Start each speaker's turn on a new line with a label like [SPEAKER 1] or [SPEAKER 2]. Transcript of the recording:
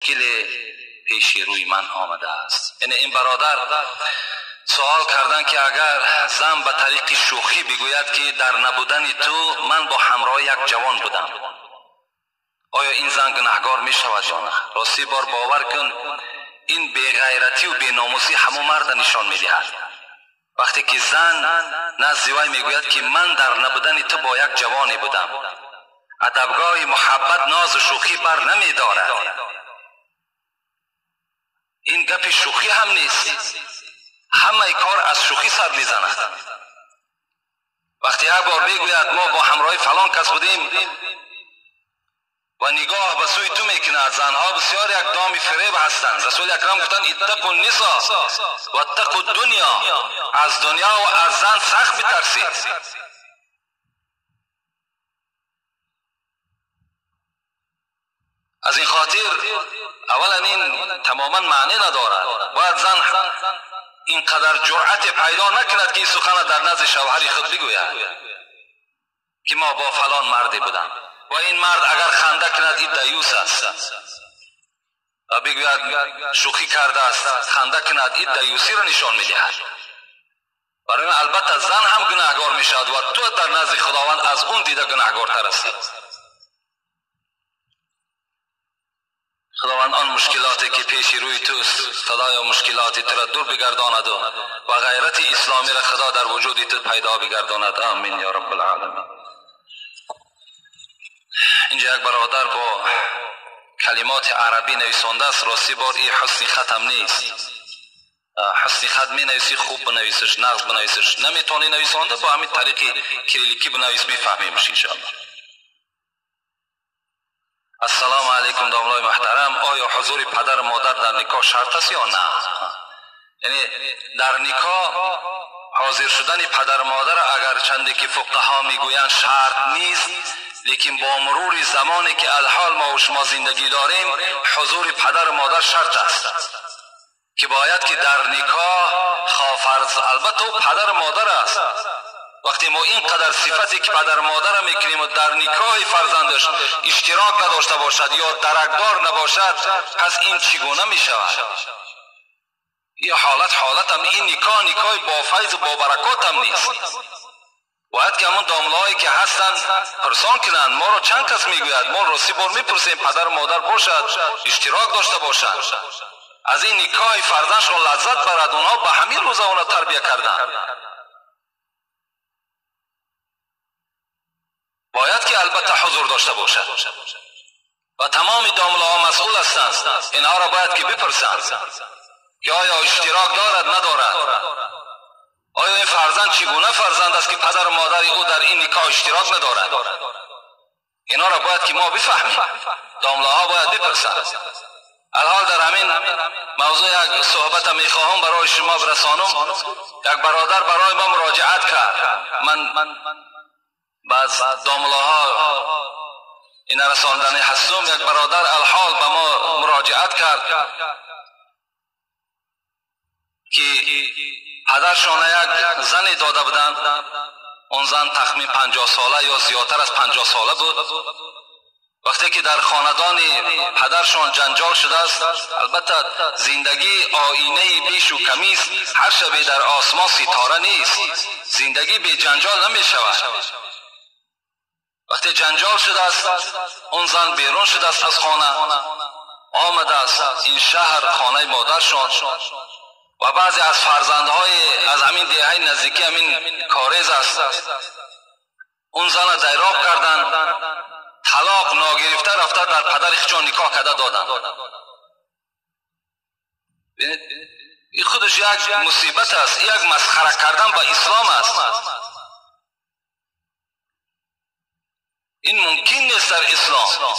[SPEAKER 1] مشکل پیش روی من آمده است. یعنی این برادر سوال کردن که اگر زن به طریق شوخی بگوید که در نبودن تو من با همراه یک جوان بودم، آیا این زن گناهگار می شود یا نه؟ راستی بار باور کن این بی‌غیرتی و بی‌ناموسی همون مرد نشان می دهد. وقتی که زن نزد وی می گوید که من در نبودن تو با یک جوانی بودم، ادبگاه محبت ناز و شوخی بر نمی دارد. این گپ شوخی هم نیست، همه کار از شوخی سر می زند. وقتی یک بار بگوید ما با همراه فلان کس بودیم و نگاه به سوی تو میکند، زنها بسیار یک دام فریب هستند. رسول اکرم گفتند اتقوا النساء و اتقوا الدنیا، از دنیا و از زن سخت بترسید. از این خاطر اولا این تماما معنی ندارد. باید زن اینقدر جرأت پیدا نکند که این سخن در نزد شوهر خود بگوید که ما با فلان مردی بودم، و این مرد اگر خنده کند این دیوس است و بگوید شوخی کرده است، خنده کند این دیوسی را نشان میدهد. برای این البته زن هم گناهگار میشود و تو در نزد خداوند از اون دیده گناهگارتر هستی. خداوند آن مشکلاتی که پیش روی توست خدایا مشکلات تو را دور بگرداند و غیرت اسلامی را خدا در وجود تو پیدا بگرداند. آمین یا رب العالمین. اینجا یک برادر با کلمات عربی نویسنده است. راستی بار این حسن خط هم نیست. حسن خط می نویسی خوب بنویسش، نقص بنویسش، نمیتونی نویسنده با همین طریق کریلیکی بنویس، میفهمیمش انشاءالله. السلام علیکم داملای محترم، آیا حضور پدر مادر در نکاح شرط است یا نه؟ یعنی در نکاح حاضر شدن پدر مادر اگر چندی که فقها میگویند شرط نیست، لیکن با مرور زمانی که الحال ما و شما زندگی داریم حضور پدر مادر شرط است که باید که در نکاح خواهرز البته پدر مادر است. وقتی ما اینقدر صفتی که پدر مادر میکنیم و در نکاح فرزندش اشتراک نداشته باشد یا درکدار نباشد، پس این چگونه میشود؟ این حالت هم این نکاح با فیض و با برکات هم نیست. باید که همون داملایی که هستن پرسان کنند ما رو چند کس میگوید، ما راستی بار میپرسیم پدر مادر باشد، اشتراک داشته باشد، از این نکاح فرزندشون لذت برد. اونها به همین روزا اونها تربیت کردن. باید که البته حضور داشته باشد و تمام داملاها مسئول هستند. اینها را باید که بپرسند که آیا اشتراک دارد ندارد، آیا این فرزند چگونه فرزند است که پدر و مادر او در این نکاح اشتراک ندارد. اینا را باید که ما بفهمیم، داملاها باید بپرسند. الحال در همین موضوع یک صحبت میخواهم برای شما برسانم. یک برادر برای ما مراجعت کرد، من بعض داملاها این رساندن هستم. یک برادر الحال به ما مراجعت کرد که پدرشان یک زنی داده بودند. اون زن تخمین 50 ساله یا زیادتر از 50 ساله بود. وقتی که در خاندان پدرشان جنجال شده است، البته زندگی آینه بیش و کمی است، هر شب در آسمان ستاره نیست، زندگی بی جنجال نمی شود. وقتی جنجال شده است، اون زن بیرون شده است از خانه، آمده است این شهر خانه مادرشان و بعضی از فرزندهای از همین دهه نزدیکی همین کاریز است، اون زن دیراق کردند، طلاق ناگرفته رفته در پدر خودشان نکاح کرده دادند. این خودش یک مصیبت است، یک مسخره کردن به اسلام است. این ممکن نیست در اسلام.